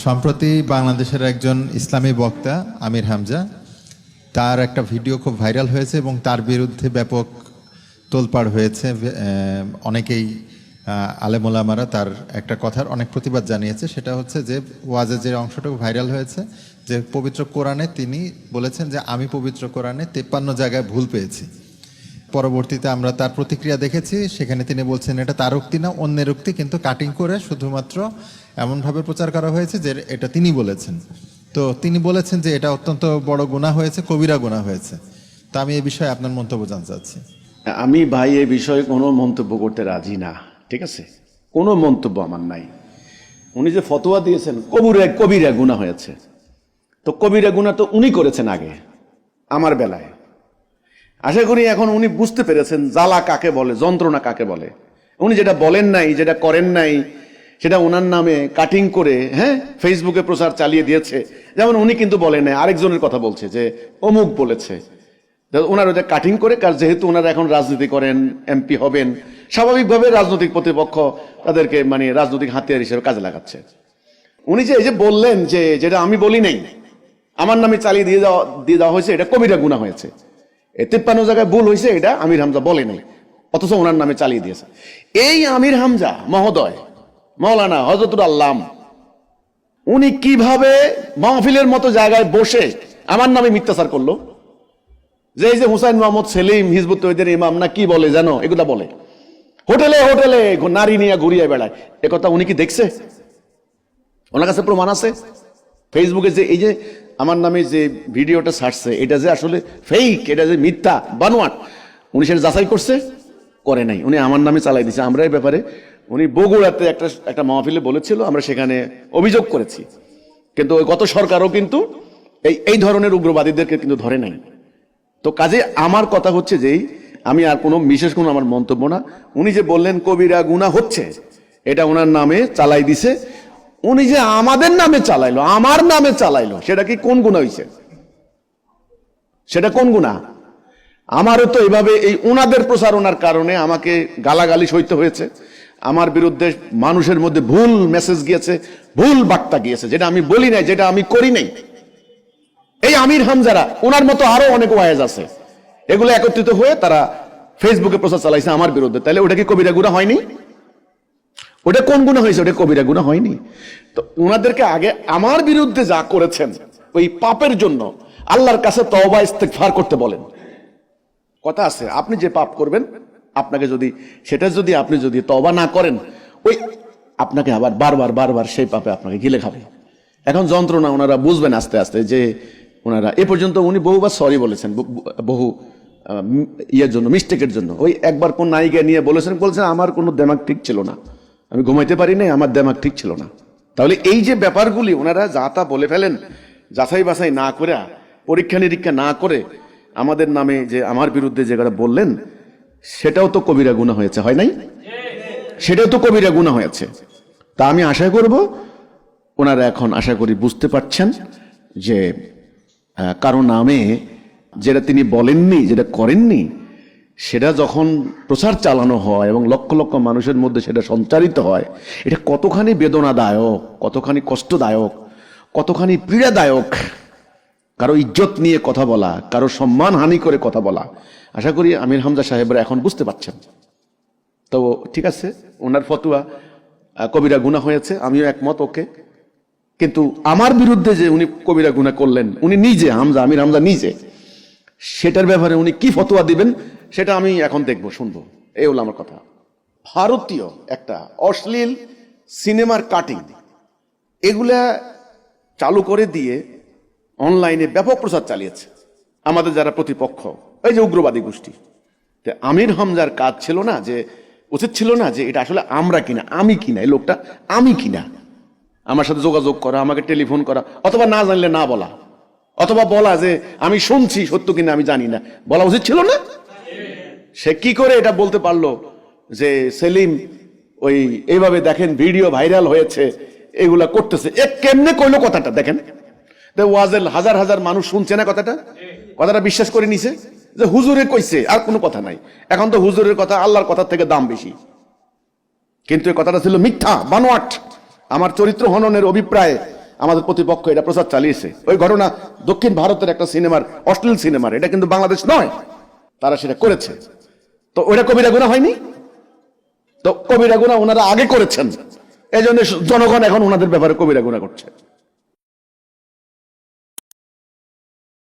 সম্প্রতি বাংলাদেশের একজন ইসলামী বক্তা আমির হামজা, তার একটা ভিডিও খুব ভাইরাল হয়েছে এবং তার বিরুদ্ধে ব্যাপক তোলপাড় হয়েছে। অনেকেই আলেম ওলামারা তার একটা কথার অনেক প্রতিবাদ জানিয়েছে। সেটা হচ্ছে যে ওয়াজের যে অংশটুকু ভাইরাল হয়েছে, যে পবিত্র কোরআনে তিনি বলেছেন যে আমি পবিত্র কোরআনে 53 জায়গায় ভুল পেয়েছি। পরবর্তীতে আমরা তার প্রতিক্রিয়া দেখেছি, সেখানে তিনি বলছেন এটা তার উক্তি না, অন্যের উক্তি, কিন্তু কাটিং করে শুধুমাত্র এমনভাবে প্রচার করা হয়েছে যে এটা তিনি বলেছেন। তো তিনি বলেছেন যে এটা অত্যন্ত বড় গুনাহ হয়েছে, কবিরা গুনাহ হয়েছে। তো আমি এই বিষয়ে আপনার মন্তব্য জানতে চাচ্ছি। আমি ভাই এই বিষয়ে কোনো মন্তব্য করতে রাজি না, ঠিক আছে? কোনো মন্তব্য আমার নাই। উনি যে ফতোয়া দিয়েছেন কবিরা গুনাহ হয়েছে, তো কবিরা গুনাহ তো উনি করেছেন আগে আমার বেলায়। আশা করি এখন উনি বুঝতে পেরেছেন জ্বালা কাকে বলে, যন্ত্রণা কাকে বলে। উনি যেটা বলেন নাই, যেটা করেন নাই, সেটা ওনার নামে কাটিং করে ফেসবুকে প্রচার চালিয়ে দিয়েছে। যেমন উনি কিন্তু বলেন নাই, আরেকজনের কথা বলছে যে অমুক বলেছে। ওনার ওটা কাটিং করে, কার যেহেতু ওনারা এখন রাজনীতি করেন, এমপি হবেন, স্বাভাবিকভাবে রাজনৈতিক প্রতিপক্ষ তাদেরকে মানে রাজনৈতিক হাতিয়ার হিসেবে কাজে লাগাচ্ছে। উনি যে এই যে বললেন যে যেটা আমি বলি নাই, আমার নামে চালিয়ে দিয়ে দেওয়া হয়েছে, এটা কবিরা গুনাহ হয়েছে। 53 জায়গায় ভুল হয়েছে, এটা আমির হামজা বলে নাই, অথচ ওনার নামে চালিয়ে দিয়েছে। এই আমির হামজা মহোদয়, মৌলানা হযরতুল আল্লাম, উনি কিভাবে মাহফিলের মতো জায়গায় বসে আমার নামে মিথ্যাচার করলো? যে এই যে হুসাইন মোহাম্মদ সেলিম হিজবুত তৌহিদের ইমাম না কি বলে জানো, এগুলা বলে হোটেলে হোটেলে নারী নিয়ে ঘুরিয়ে বেড়ায়। একথা উনি কি দেখছে? ওনার কাছে প্রমাণ আছে? ফেসবুকে যে এই যে আমার নামে যে ভিডিওটা ছাড়ছে, এটা যে আসলে ফেক, এটা যে মিথ্যা বানোয়াট, উনি সেটা যাচাই করছে? করে নাই। উনি আমার নামে চালাই দিছে। আমরা এই ব্যাপারে উনি বগুড়াতে একটা মাহফিলে বলেছিল, আমরা সেখানে অভিযোগ করেছি, কিন্তু ওই গত সরকারও কিন্তু এই ধরনের উগ্রবাদীদেরকে কিন্তু ধরে নাই। তো কাজে আমার কথা হচ্ছে যেই, আমি আর কোনো বিশেষ কোনো আমার মন্তব্য না। উনি যে বললেন কবিরা গুনাহ হচ্ছে, এটা ওনার নামে চালাই দিছে। উনি যে আমাদের নামে চালাইলো, আমার নামে চালাইলো, সেটা কি কোন গুনাহ হইছে? সেটা কোন গুনাহ? আমারও তো এভাবে এই উনাদের প্রচারণার কারণে আমাকে গালাগালি সইতে হয়েছে। আমার বিরুদ্ধে মানুষের মধ্যে ভুল মেসেজ গিয়েছে, ভুল বার্তা গিয়েছে, যেটা আমি বলি নাই, যেটা আমি করি নাই। এই আমির হামজারা, ওনার মতো আরো অনেক ওয়াইজ আছে, এগুলো একত্রিত হয়ে তারা ফেসবুকে প্রচার চালাইছে আমার বিরুদ্ধে। তাহলে ওটা কি কবিরা গুনাহ হয়নি? ওটা কোন গুনাহ হয়েছে? ওটা কবিরা গুনাহ হয়নি? তো ওনাদেরকে আগে আমার বিরুদ্ধে যা করেছেন ওই পাপের জন্য আল্লাহর কাছে তওবা ইস্তেগফার করতে বলেন। কথা আছে, আপনি যে পাপ করবেন, আপনাকে যদি সেটা যদি আপনি যদি তওবা না করেন, ওই আপনাকে আবার বারবার সেই পাপে আপনাকে গিলে খাবে। এখন যন্ত্রণা ওনারা বুঝবেন আস্তে আস্তে, যে ওনারা এ পর্যন্ত উনি বহুবার সরি বলেছেন, বহু ইয়ের জন্য, মিস্টেকের জন্য। ওই একবার কোন নায়িকা নিয়ে বলেছেন আমার কোনো দেমাগ ঠিক ছিল না, আমি ঘুমাইতে পারি নাই, আমার দেমাগ ঠিক ছিল না। তাহলে এই যে ব্যাপারগুলি ওনারা যা তা বলে ফেলেন, যাচাই বাছাই না করে, পরীক্ষা নিরীক্ষা না করে আমাদের নামে যে আমার বিরুদ্ধে যেটা বললেন, সেটাও তো কবিরা গুনাহ হয়েছে, হয় নাই? সেটাও তো কবিরা গুনাহ হয়েছে। তা আমি আশা করব ওনারা এখন আশা করি বুঝতে পারছেন যে কারো নামে যেটা তিনি বলেননি, যেটা করেননি, সেটা যখন প্রচার চালানো হয় এবং লক্ষ লক্ষ মানুষের মধ্যে সেটা সঞ্চারিত হয়, এটা কতখানি বেদনাদায়ক, কতখানি কষ্টদায়ক, কতখানি পীড়াদায়ক। কারো ইজ্জত নিয়ে কথা বলা, কারো সম্মান হানি করে কথা বলা, আশা করি আমির হামজা সাহেবরা এখন বুঝতে পারছেন। তো ঠিক আছে, ওনার ফতোয়া কবিরা গুনাহ হয়েছে, আমিও একমত, ওকে। কিন্তু আমার বিরুদ্ধে যে উনি কবিরা গুনাহ করলেন, উনি নিজে আমির হামজা নিজে, সেটার ব্যাপারে উনি কি ফতোয়া দিবেন সেটা আমি এখন দেখবো, শুনবো। এই হলো আমার কথা। ভারতীয় একটা অশ্লীল সিনেমার কাটিং এগুলা চালু করে দিয়ে অনলাইনে ব্যাপক প্রচার চালিয়েছে আমাদের যারা প্রতিপক্ষ, এই যে উগ্রবাদী গোষ্ঠী। আমির হামজার কাজ ছিল না, যে উচিত ছিল না যে এটা আসলে আমরা কিনা, আমি কিনা, এই লোকটা আমি কিনা, আমার সাথে যোগাযোগ করা, আমাকে টেলিফোন করা, অথবা না জানলে না বলা, অথবা বলা যে আমি শুনছি সত্য কিনা আমি জানি না, বলা উচিত ছিল না? সে কি করে এটা বলতে পারলো যে সেলিম ওই এইভাবে দেখেন ভিডিও ভাইরাল হয়েছে, এগুলা করতেছে? কেমনে কইলো কথাটা দেখেন। ওয়াজেল হাজার হাজার মানুষ শুনছে না কথাটা বিশ্বাস করে নিছে যে হুজুরে কইছে, আর কোনো কথা নাই। এখন তো হুজুরের কথা আল্লাহর কথার থেকে দাম বেশি, কিন্তু এই কথাটা ছিল মিথ্যা, বানোয়াট। আমার চরিত্র হননের অভিপ্রায়ে আমাদের প্রতিপক্ষ এটা প্রচার চালিয়েছে। ওই ঘটনা দক্ষিণ ভারতের একটা সিনেমার, অশ্লীল সিনেমার, এটা কিন্তু বাংলাদেশ নয়, তারা সেটা করেছে। তো ওটা কবিরা গুনাহ হয়নি? তো কবিরা গুনাহ ওনারা আগে করেছেন, এই জন্য জনগণ এখন ওনাদের ব্যাপারে কবিরা গুনাহ করছে।